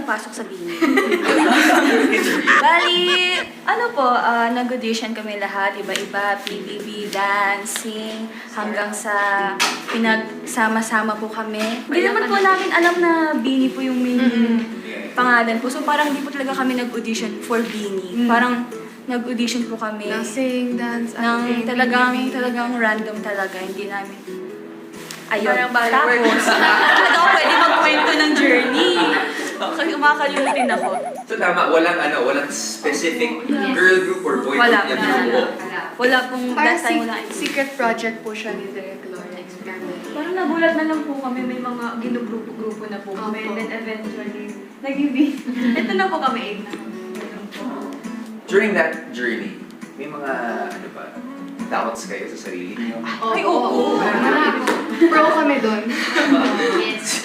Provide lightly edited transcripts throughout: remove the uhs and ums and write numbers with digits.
pasok sa Bini. Bali, nag-audition kami lahat, iba-iba, PBB, dancing, hanggang sa pinagsama-sama po kami. Hindi naman po namin alam na Bini po yung main pangalan po. So parang hindi po talaga kami nag-audition for Bini. Parang nag-audition po kami. Sing, dance, Ng talagang random talaga, hindi namin. Ayun, Parang tapos, talaga ako pwede magkwento ng journey. Kasi umakalimutan din ako. So tama, walang specific girl group or boy Wala, group na binubuo. Wala pong Parang last time wala. secret project po siya ni Direk Laura. Parang nagulat na lang po kami, may mga ginugrupo-grupo na po kami. Opo. And then eventually, naging ito na po kami, 8 na kami. During that journey, may mga, doubts kayo sa sarili niyo? Ay, oo. Pro kami doon.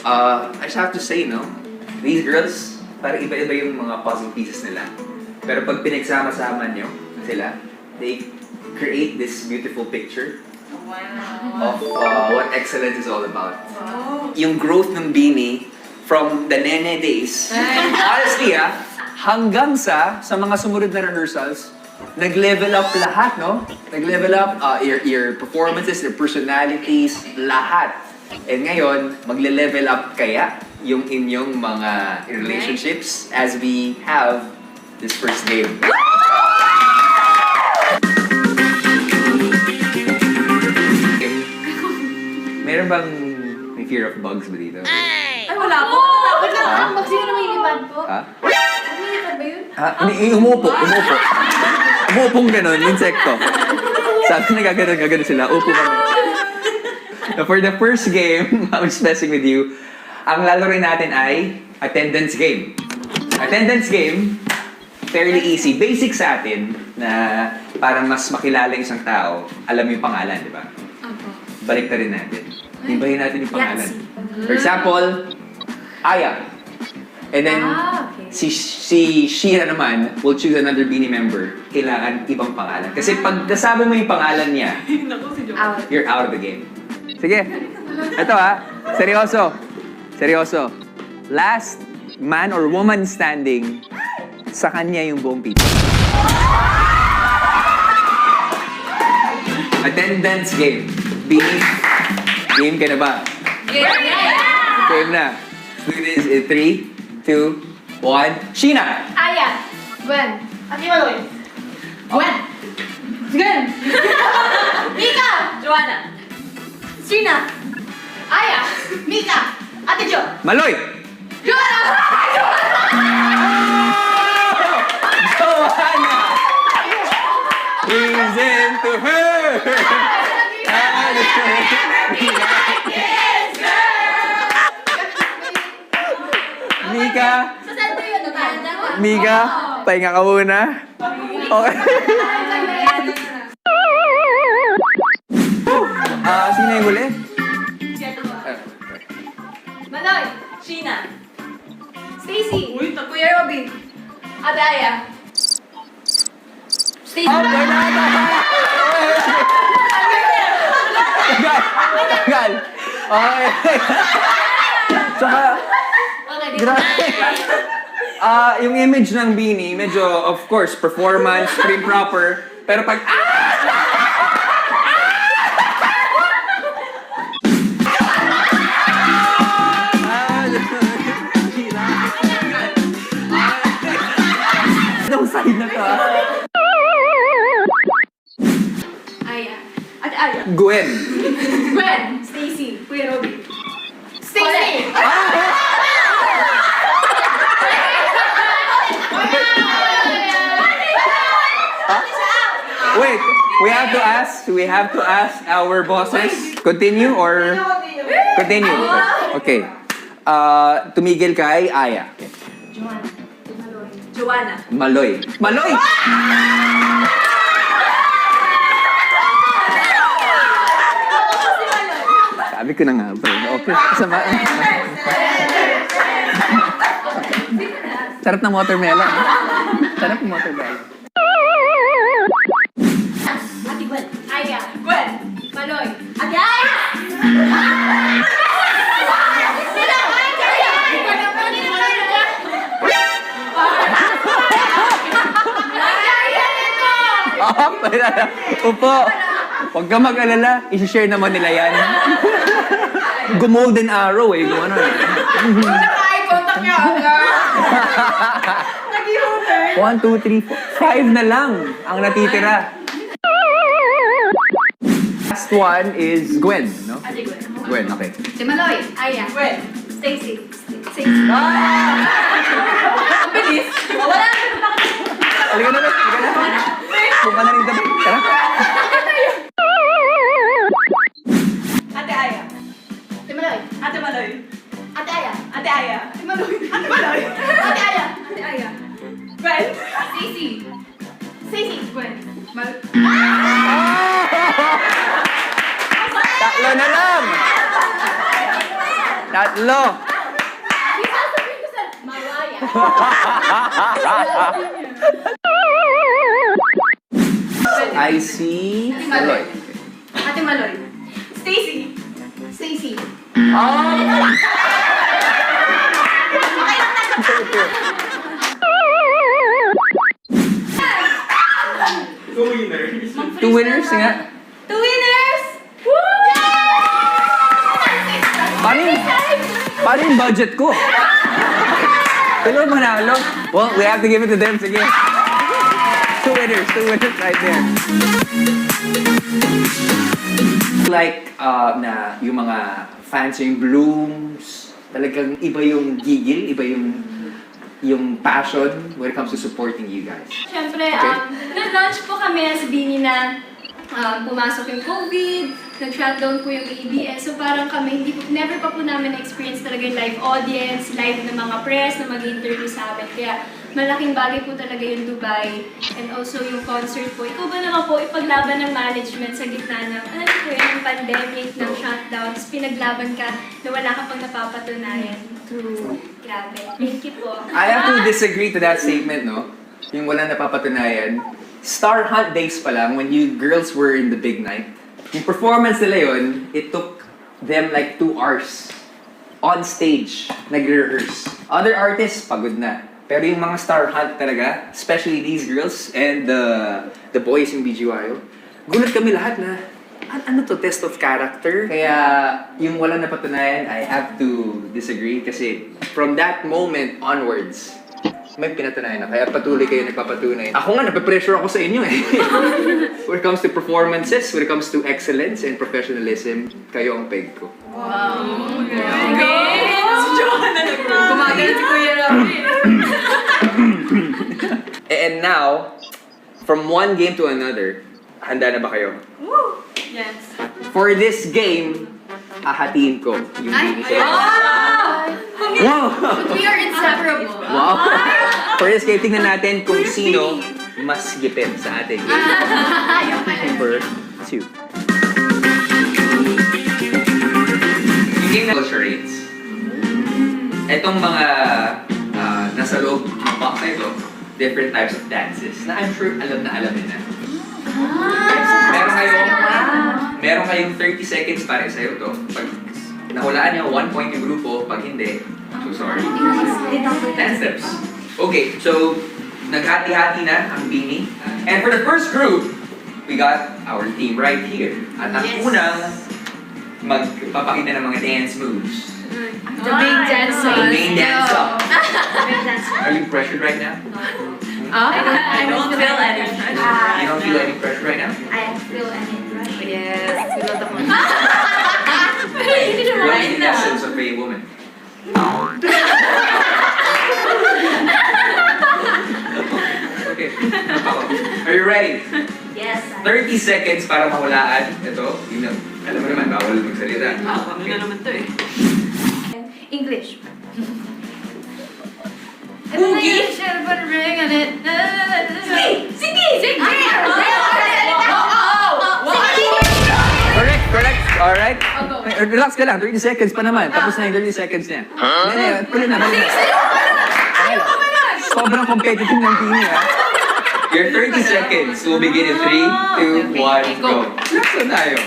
I just have to say, these girls, parang iba-iba yung mga puzzle pieces nila. Pero pag pinagsama-sama nyo sila, they create this beautiful picture of what excellence is all about. Yung growth ng Bini from the Nene days, honestly hanggang sa mga sumunod na rehearsals, nag-level up lahat, no? Nag-level up your performances, your personalities, lahat. And ngayon, magle-level up kaya yung inyong mga relationships as we have this first game. Meron bang may fear of bugs ba dito? Ay, wala po. Wait lang, Ha? Sino na may lipad po? Ha? May lipad ba yun? Umuupo. Umuupong ganon, insekto. Sabi na gagano sila, upo kami. So for the first game, I'm messing with you, ang lalaroin natin ay attendance game. Attendance game, fairly easy. Basic sa atin na para mas makilala isang tao, alam yung pangalan, di ba? Balik na rin natin. Ibahin natin yung pangalan. For example, Aya. And then, si Shira naman will choose another Bini member. Kailangan ibang pangalan. Kasi pag nasabi mo yung pangalan niya, you're out of the game. Sige. Ito Seryoso. Last man or woman standing, sa kanya yung buong pizza. Attendance game. Bini, game ka na ba? Game na. Let's do this in 3, 2, 1. Sheena! Aya! Gwen! Ate Maloy! Gwen! Gwen! Mika! Joanna. Sina! Aya! Mika! Ate Jo! Maloy! Joanna! Joanna! Listen to her! Mika! Sa center yun, no? Mika, pahinga ka muna. Okay. Sino yung huli? Maloy! Sheena. Stacy! Uy, Kuya Robin! Ate Aya! Stacy! Gal! Okay. Tsaka, Okay, grabe. Yung image ng Bini, medyo, of course, performance, prim proper. Pero pag, Anong side na to, Aya! Ate Aya. Gwen. Gwen! Stacy. Kuya Robin. Stacy! Wait, we have to ask our bosses. Continue or continue? Okay. Tumigil kay Aya. Joanna. Maloy. Maloy! Sabi ko na nga ba. Okay. Sama. Sarap ng watermelon. Sarap ng watermelon. Ate Gwen! Aya! Gwen. Maloy! Ate Aya! Sila! Aya! Up! Upo! Huwag ka mag-alala, isi-share naman nila yan. Golden arrow eh, kung ano eh. Naka-eye contact niya agad. 1, 2, 3, 4, 5 na lang ang natitira. Last one is Gwen, no? Ate Gwen. Gwen, okay. Si Maloy. Aya. Gwen. Stacy. Stacy. Ang bilis. Wala na. Halika na, halika na. Kung ka na rin gabi, tara. Ate Aya. Si Maloy. Ate Maloy. Ate Aya. Ate Aya. Si Maloy. Ate Maloy. Ate Aya. Ate Aya. Gwen. Stacy. Stacy. Gwen. Tatlo na lang. Tatlo. Sasabihin ko sa Mariah. I see. Maloy. Ate Maloy. Stacy. Stacy. Two winners nga. Two winners! Paano yung budget ko? Tuloy manalo. Well, we have to give it to them. Sige. Two winners right there. Like, na yung mga fans yung blooms, talagang iba yung gigil, iba yung passion when it comes to supporting you guys. Siyempre, Okay. na-launch po kami as Bini na pumasok yung COVID, nag-shutdown po yung ABS. So parang kami, never pa po namin na-experience talaga yung live audience, live na mga press na mag-interview sa amin. Kaya malaking bagay po talaga yung Dubai. And also yung concert po. Ikaw ba naman po ipaglaban ng management sa gitna ng, alam po yun, ng pandemic, ng shutdowns, pinaglaban ka na wala ka pang napapatunayan. True. Grabe. Thank you po. I have to disagree to that statement, no? Yung walang napapatunayan. Star Hunt days pa lang, when you girls were in the big night, yung performance nila yun, it took them like 2 hours on stage, nagre-rehearse. Other artists, pagod na. Pero yung mga Star Hunt talaga, especially these girls and the boys in BGYO, gulat kami lahat na, ano to, test of character? Kaya yung walang napatunayan, I have to disagree kasi from that moment onwards, may pinatunayan na. Kaya patuloy kayo nagpapatunay. Ako nga, nape-pressure ako sa inyo eh. When it comes to performances, when it comes to excellence and professionalism, kayo ang peg ko. Si Joanna na gumagano si Kuya Rafi. And now, from one game to another, handa na ba kayo? Yes. For this game, hahatiin ko yung Bini sa Wow! We are inseparable. Wow! For this game, tingnan natin kung sino mas gipit sa ating game. Number 2. Yung game na charades. Etong mga nasa loob ng box na ito, different types of dances na I'm sure alam na nila. Meron kayong 30 seconds para sa'yo to. Pag nahulaan niyo, 1 point yung grupo. Pag hindi, so sorry. 10 steps. Okay, so naghati-hati na ang Bini. And for the first group, we got our team right here. At ang unang magpapakita ng mga dance moves. The main dancer. The main dancer. Are you pressured right now? I don't feel any pressure. You don't feel any pressure right now? I feel any pressure. Yes. Feel the one. What is the essence of a woman? Okay. Are you ready? Yes. 30 seconds para mahulaan. Ito, yun lang. Alam mo naman, bawal magsalita. Ano na naman to eh. English. Boogie? Correct. Alright. Relax ka lang, 30 seconds pa naman. Tapos na yung 30 seconds niya. Hindi, tuloy na. Okay lang. Sobrang competitive ng team niya. Your 30 seconds will begin in 3, 2, 1, go. Relax na tayo.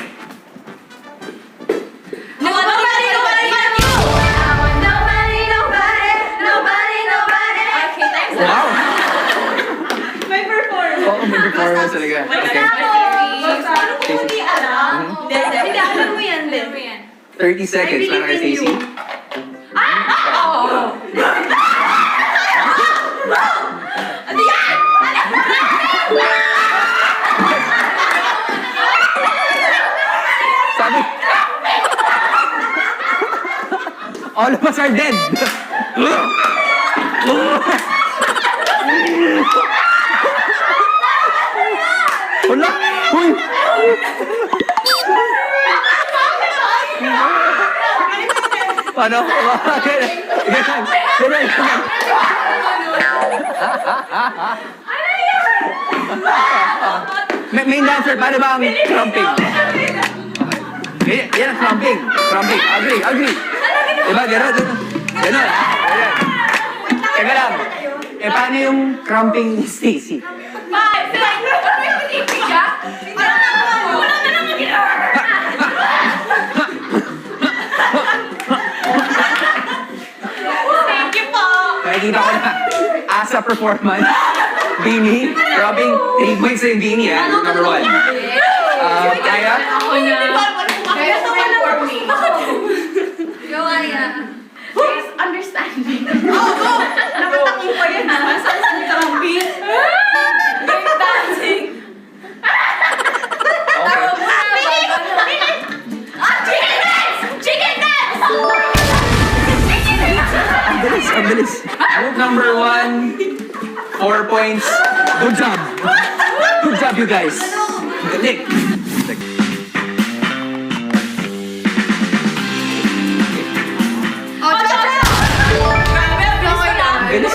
Okay, thanks. Wow! May performance. Oo, may performance. performance talaga. Okay. Paano kung hindi alam? Hindi, alam mo yan din. 30 seconds para kay Stacey. Sabi, all of us are dead. Wala! Uy! Paano? Ganun. Ganun. Ganun. Main dancer, paano ba ang crumping? Yan ang crumping. Crumping. Agree, agree. Diba? Ganun, ganun. Ganun. Ayan. Teka lang. Eh, paano yung crumping ni Stacey? Nakikita ko na as a performance, Beanie, rubbing 3 points sa yung Beanie, number 1. Kaya? Understanding. Nakatakbo pa yan. Saan sa karambit? Dancing. Chicken dance! Ang bilis, ang bilis. Group number 1, 4 points. Good job. Good job, you guys. Galing. Ang bilis,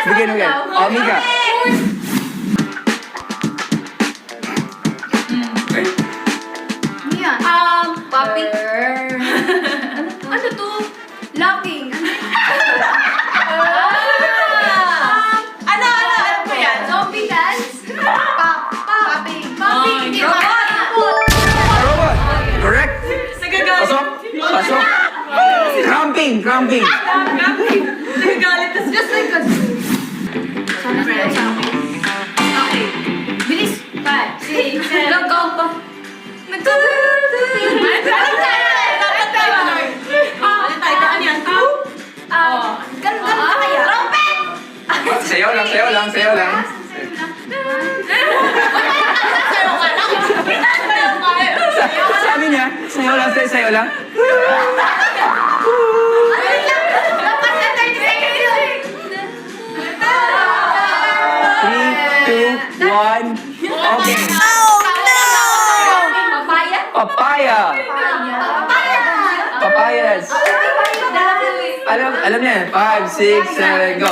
Bigyan mo yan. Oh, Mika. Okay. Popping. Ano to? Locking. Ano po yan? Zombie dance? Popping. Popping. Robot. Correct. Nagagalit. Pasok. Pasok. Crumping. Crumping. Nagagalit. Tas just like a... Okay. Bilis. 5, 6, 7. Go, go, go. Ganun kaya? Trumpet! Sayaw lang, sayaw lang, sayaw lang. Sabi niya, sayaw lang, sayaw lang. Dapat na 30 seconds yun. 3, 2, 1. Okay. Papaya? Papaya. Papaya! Papayas. Alam niya. 5, 6, 7, go.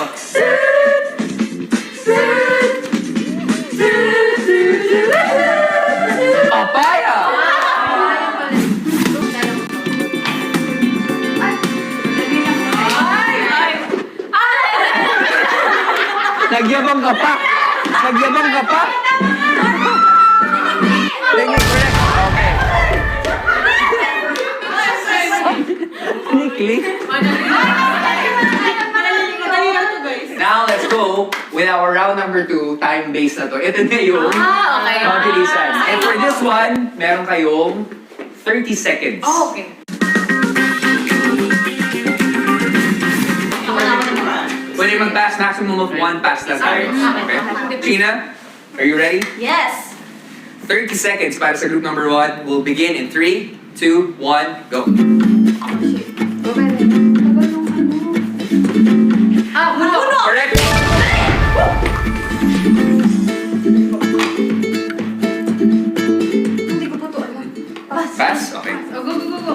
Papaya. Nagyabang ka pa. Nagyabang ka pa. Thank you, correct. Okay. Nikli. Now, let's go with our round number 2, time-based na to. Ito na yung Okay. mabilisan. And for this one, meron kayong 30 seconds. Okay. Pwede mag-pass, maximum of 1 pass lang tayo. Okay? Gina, are you ready? Yes. 30 seconds para sa group number 1. We'll begin in 3, 2, 1, go. Puno. Correct. Hindi ko po to alam. Pass? Okay. Go, go, go, go.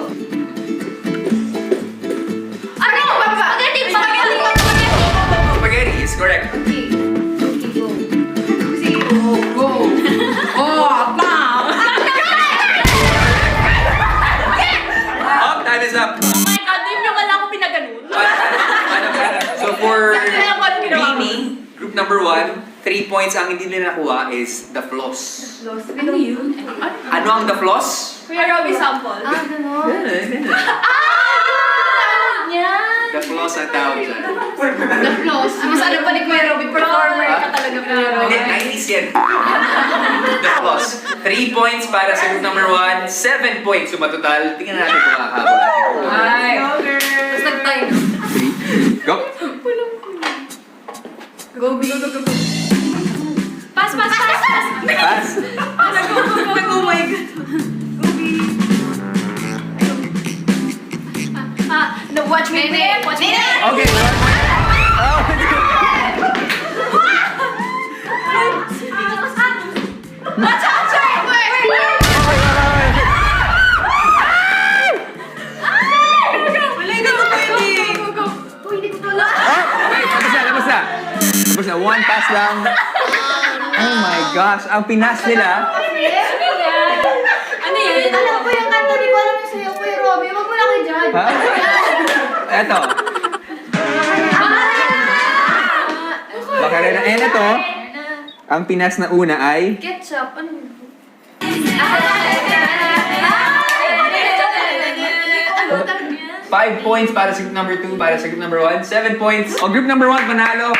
Ano? Spaghetti! Spaghetti! Spaghetti is correct. Go. Oh, bam! Up, time is up. Oh my God, di nyo wala ako pinaganon. So for Kaya ako anong ginawa mo? Beanie, group number 1, 3 points ang hindi nila nakuha is the floss. Ano yun? Ano ang the floss? Kuya Robby sample. Ah, gano'n. Yan! The flaws ang tawag dyan. The flaws. Mas ano pa ni Kuya Robby, performer ka talaga, Kuya Hindi, Robby. 90s yan. The flaws. 3 points para sa group number 1, 7 points yung matotal. Tingnan natin kung makakabot natin. Ay. Tapos nag-tie. 3, go! Go, go, go, go, go. Pass, pass, pass, pass. Pass! Oh my God. No, watch me. Watch me. Okay, 1 point. Oh, Watch out, sir. wait, tapos na. Tapos na, 1 pass lang. Oh my gosh, ang pinas nila. Ano yan? Alam ko yung kanta, di ko alam yung sayo, Kuya Robby. Huwag mo na kayo dyan. Ha? Eto. Baka rin na. And ito, ang pinas na una ay... Ketchup. Ano? 5 points para sa group number 2, para sa group number 1, 7 points. O group number 1, panalo.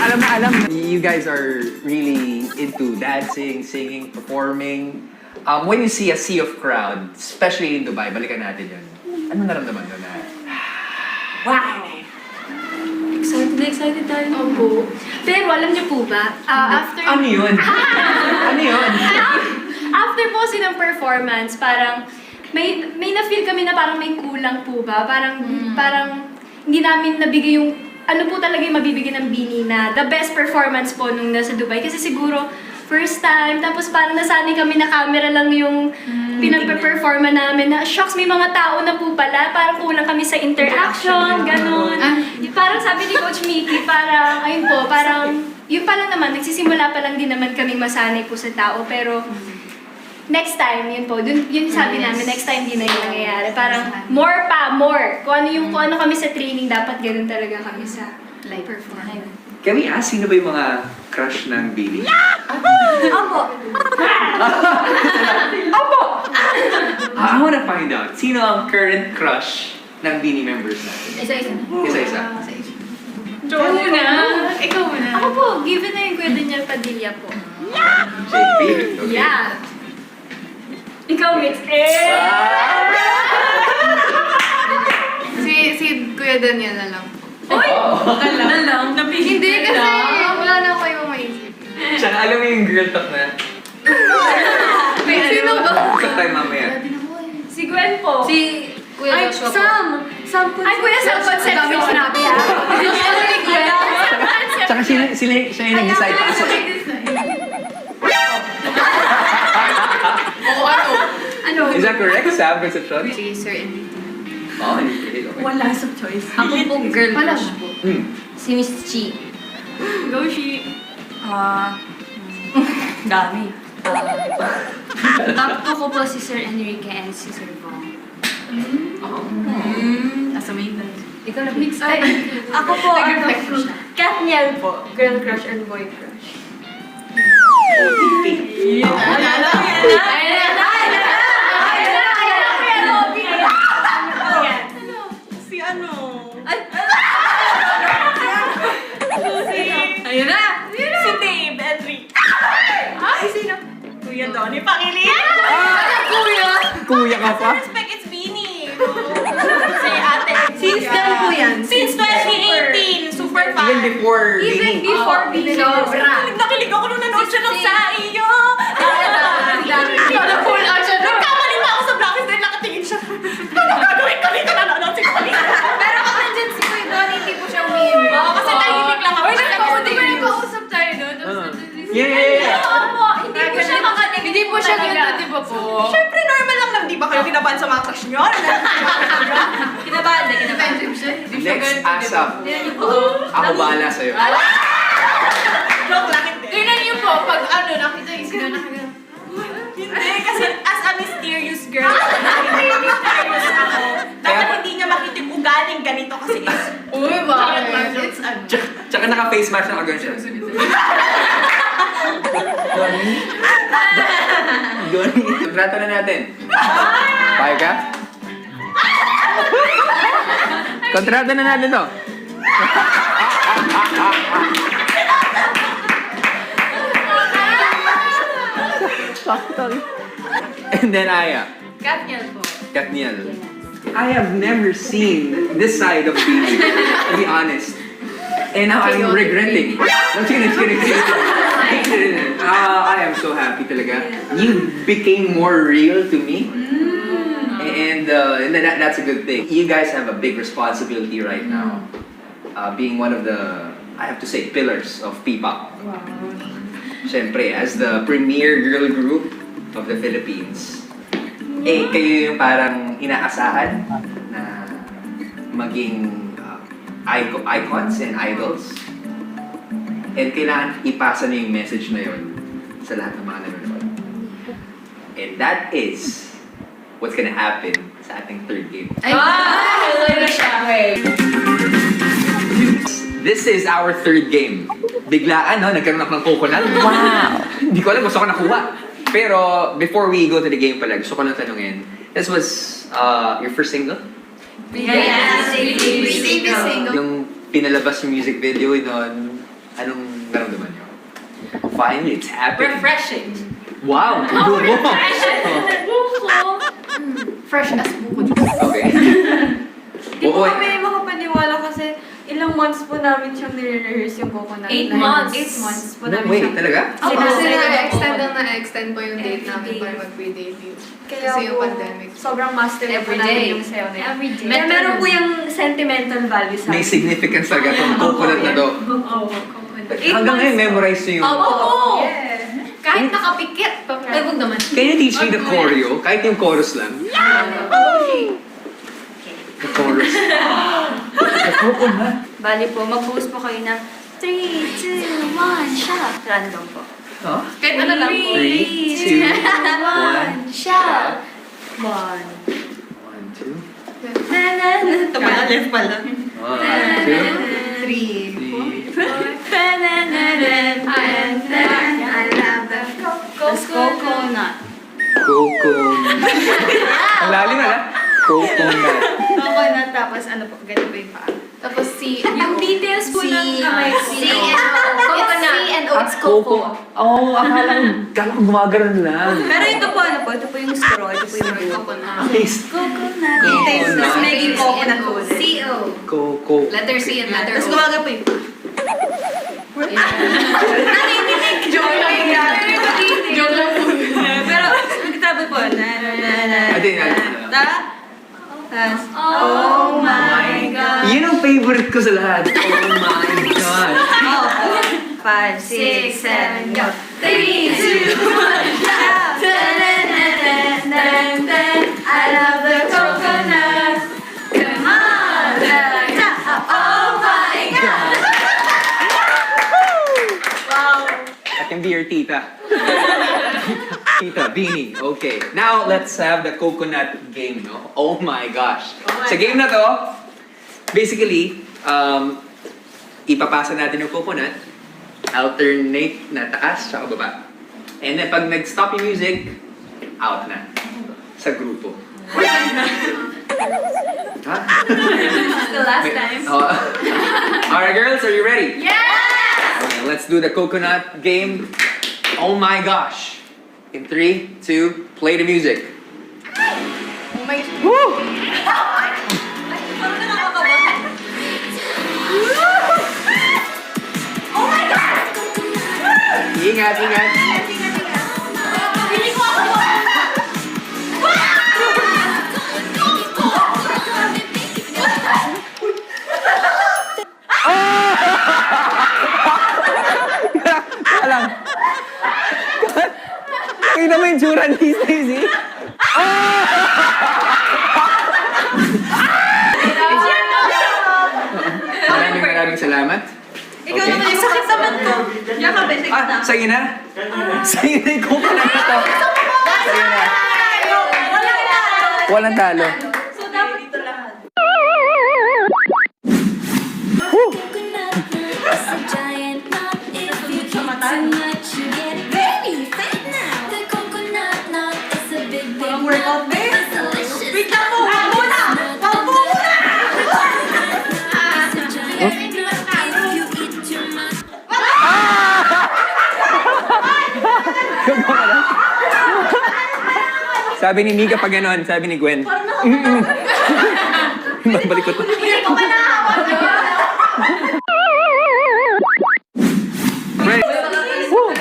Alam na alam, you guys are really into dancing, singing, performing. When you see a sea of crowd, especially in Dubai, balikan natin yun. Ano naramdaman doon na? Wow! Excited na excited tayo. Opo. Pero alam niyo po ba, after... Ano yun? Ano yun? After po silang performance, parang may na-feel kami na parang may kulang po ba? Parang hindi namin nabigay yung ano po talaga yung mabibigay ng Bini na the best performance po nung nasa Dubai. Kasi siguro first time, tapos parang nasanay kami na camera lang yung pinagpe-performa namin na shocks, may mga tao na po pala, parang kulang kami sa interaction, ganun. Parang sabi ni Coach Mickey, parang, ayun po, parang, yun pala naman, nagsisimula pa lang din naman kami masanay po sa tao, pero next time, yun po, yun sabi namin, next time di na yun nangyayari. Parang more pa, more. Kung ano kami sa training, dapat ganun talaga kami sa live performance. Can we ask, sino ba yung mga crush ng Billy? Opo! Opo! I wanna find out, sino ang current crush ng Bini members natin? Isa-isa. Isa-isa. Ikaw muna. Ikaw muna. Ako po, given na yung Kuya Daniel Padilla po. JP? Okay. Yeah. Ikaw, Mitch. Si Kuya Daniel na lang. Na lang. Hindi kasi wala na ako yung maisip. Tsaka alam mo yung girl talk na, Sino ba? usap tayo mamaya. Si Gwen po. Si Kuya Joshua po. Sam Kuya Sam Concepcion. Ang dami sinabi ha. Tsaka siya yung nag-decide pa sa... Oo, ano? Ano? Is that correct, Sam Concepcion? Si Sir Enrique. Oh, okay. Wala sa choice. Ako po girl crush po. Si Miss Chi. Go, she. Dami. Top 2 ko po si Sir Enrique and si Sir Bong. Nasa main Ikaw na mix. Ay, ako po, Nag-reflect po siya. Katniel po. Girl crush and boy crush. Si ano? Ayun na! Si Dave Enrique. Ay, sino? Kuya Donnie Pangilinan! Kuya! Kuya ka pa? Respect, it's Beanie! Si ate. Since kailan po yan? Since 2018. Super fan. Even before Even Bini. before Bini. Sobra. Nakilig ako nung nanood siya ng sa iyo. Full out siya doon. Nagkamali pa ako sa Blackest dahil nakatingin siya. Ano gagawin ko dito? Nanonood si Colleen. Pero kung nandyan si Kuya Donnie, hindi po siya umiiwi. Oo, kasi tahimik lang ako. Uy, nagkausap tayo doon. Yeah! Hindi po siya makatinig. Hindi po siya ganito, di ba po? Siyempre, normal lang di ba kayo kinabahan sa mga crush nyo? Kinabahan na, kinabahan. Next ASAP. Ako bahala sa'yo. Joke lang, hindi. Tingnan niyo po, pag ano, nakita yung sino nakagano. Hindi, kasi as a mysterious girl, mysterious ako. Dapat hindi niya makita yung ugaling ganito kasi is... Uy, bakit? It's ano. Tsaka naka-face mask na agad siya. Donnie? Donnie, kontrata na natin. Payag ka? Kontrata na natin to. And then Aya. Katniel po. Katniel. I have never seen this side of Beanie, to be honest. And now I'm regretting. No, kidding. I am so happy talaga. You became more real to me. And that's a good thing. You guys have a big responsibility right now. Being one of the, I have to say, pillars of P-pop. Wow. Siyempre, as the premier girl group of the Philippines, kayo yung parang inaasahan na maging icons and idols. And kailangan ipasa na yung message na yun sa lahat ng mga nanonood. And that is what's gonna happen sa ating third game. This is our third game. Biglaan, no? Nagkaroon ako ng coconut. Wow! Hindi ko alam, gusto ko nakuha. Pero, before we go to the game pala, gusto ko lang tanungin. This was your first single? Yes, single. Yung pinalabas yung music video doon, anong naramdaman niyo? Finally, it's happening. Refreshing. Wow! Dugo! Fresh as buko. Okay. Di po Oo, kami makapaniwala kasi ilang months po namin siyang nire-rehearse yung Coconut. 8 months. 8 months po No namin way, siyang... talaga? Kasi Sinasabi ko na-extend po. lang na-extend po yung date namin Every para day. mag-pre-debut. Kaya Kasi yung po, pandemic. sobrang master na po Every namin day. yung sayo na yun. Every day. Kaya meron po yung sentimental value sa May significance talaga itong coconut na to. Oo, Coconut. 8 Hanggang ngayon, memorize niyo yung... Oo. Yeah. Kahit nakapikit. Ay, huwag naman. Can you teach me the choreo? Kahit yung chorus lang. The chorus. The coconut. Bali po, mag-post po kayo ng 3, 2, 1, shot. Random po. Huh? Kahit ano lang po. 3, 2, 1, shot. 1. 1, 2. Na na na. Tapos left pala. 1, 2, 3. 3. Na na na na. I love the coconut. Coconut. Ang lalim na. Coconut. Coconut, tapos ano po, ganito ba yung paa? Tapos si... Yung details po ng kamay ko. C&O. It's Coco. Oh, akala ko gumagaran lang. Pero ito po, ano po, ito po yung straw, ito po yung buhok. Taste. Coconut. Details, Coconut. tapos may coconut po ulit. CO. Coco. Letter C and letter Tapos O. gumaga po yung... Joke lang. Joke lang po. Pero, nagtabi po, na na na na. Ate, Tas, Oh my God. Yun ang favorite ko sa lahat. Oh my God. 5, 6, 7, go. 3, 2, 1, shout! I love the coconut. Come on, oh my God. Wow. I can be your tita. Tita, Beanie. Okay. Now, let's have the coconut game, no? Oh my gosh. Sa game na to, basically, ipapasa natin yung coconut, alternate na taas sa baba. And then, pag nag-stop yung music, out na. Sa grupo. Ha? The last time. Alright, girls, are you ready? Yes! Okay, let's do the coconut game. Oh my gosh. In 3, 2, play the music. Oh my... Woo! Oh my God! Ingat, ingat. Hindi ko ako. Alam. Nakita mo yung tsura ni Stacey? Maraming salamat. Ikaw naman yung sakit naman ko. Yaka, basic na. Sa'yo na? Sa'yo na yung coconut na to. Sa'yo na. Walang talo. So, dapat dito lahat. Coconut is a giant nut. If you eat too much, you get very fat now. The coconut nut is a big, big Walang workout, nut. babe. It's delicious. Sabi ni Mika pag gano'n, sabi ni Gwen. Balik ko to. Hindi ko manahawa. Right. Woo!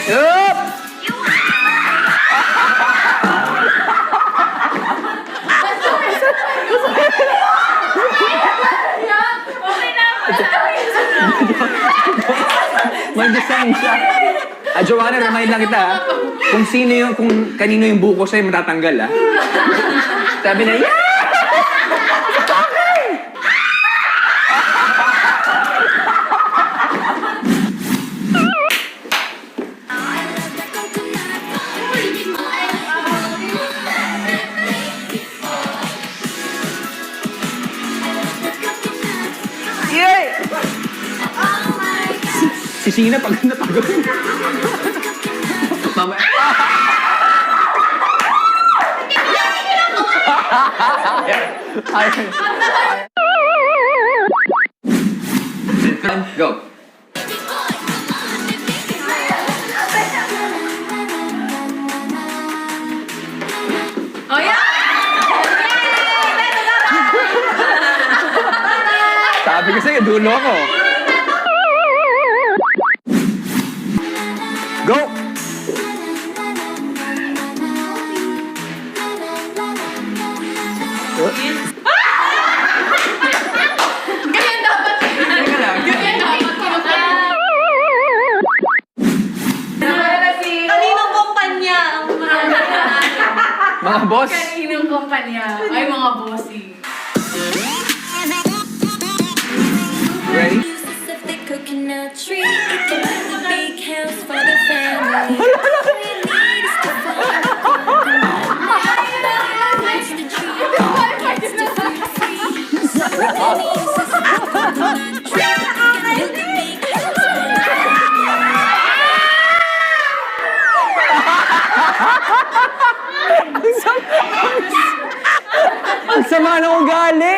Yup! May design siya. Joanna, remind lang kita, kung sino yung, kung kanino yung buko sa'yo, matatanggal, Sabi na, yeah! Yay! Si Sheena pagod na pagod. Mamaya. Go. Oh, yeah! Sabi ko sa'yo, dulo ako. Go! Ganyan dapat. Teka lang. Ganyan dapat. Kaninong kumpanya ang Mga boss. Kaninong kumpanya? Ay, mga bossing. Ready? Use this if they coconut tree. It can build a big house for the family. All you need is to find a coconut. Lights the tree. Gets to be free. So many uses of a coconut tree. It can build a big house for the Ang sama ng ugali.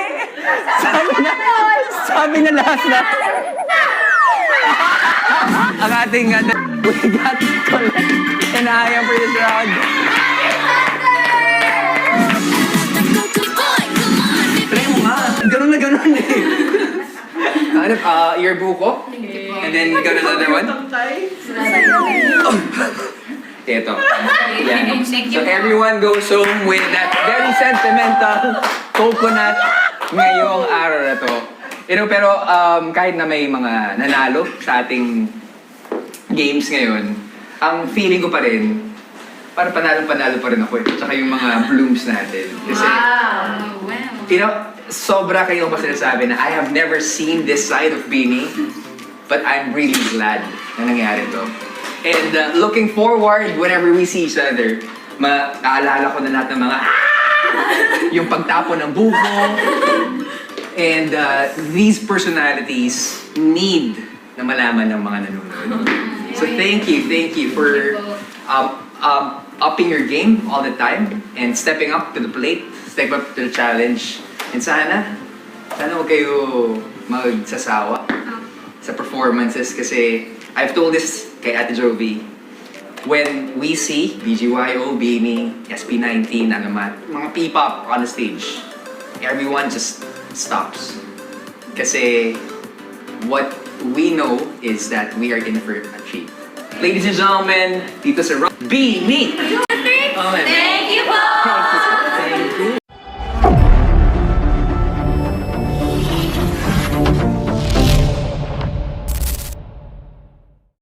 Sabi na last na. Ang ating, we got collect and I am for this round. Try mo nga. Ganun na ganun your buko. And then go to the other one. Ito. Yeah. So everyone goes home with that very sentimental coconut ngayong araw na to. Pero kahit na may mga nanalo sa ating games ngayon, ang feeling ko pa rin, parang panalo-panalo pa rin ako Tsaka yung mga blooms natin. Kasi, sobra kayong pa sinasabi na I have never seen this side of Beanie, but I'm really glad na nangyari to. And looking forward, whenever we see each other, maaalala ko na lahat ng mga yung pagtapon ng buko. And these personalities need na malaman ng mga nanonood. So thank you for upping your game all the time and stepping up to the plate, step up to the challenge. And sana huwag kayo magsasawa sa performances kasi I've told this kay Ate Jovi, when we see BGYO, Beanie, SB19, mga P-pop on the stage, everyone just stops. Kasi what we know is that we are in for a treat. Ladies and gentlemen, dito sa Beanie! Oh, man.